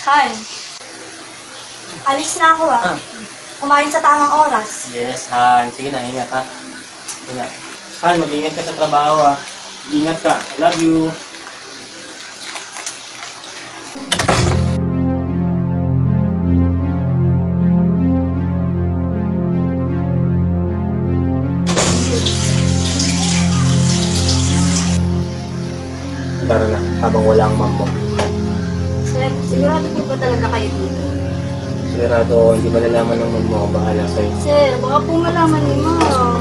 Han, alis na ako Kumain sa tamang oras. Yes, Han. Sige na, ingat ha. Ingat. Han, mag-ingat ka sa trabaho ha. Ingat ka. I love you. Tara na, habang wala ang mom mo. Sir, sigurado po ba talaga kayo dito? Sigurado ako, hindi malalaman ng mom mo kung bahala sa'yo. Sir, baka po malaman ni Ma'am.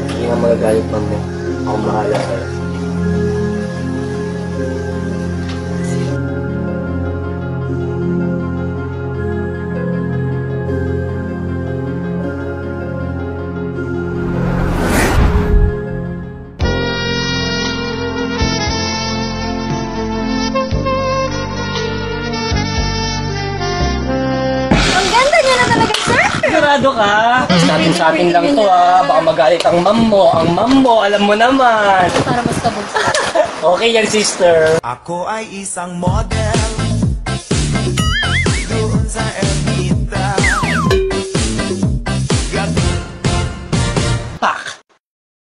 Hindi nga magagalit mom mo. Ako bahala sa'yo. Sigurado ka? Sa atin lang to baka magalit ang mom mo. Ang mom mo, alam mo naman. Para mas kabog. Okay yan, sister. Ako ay isang model.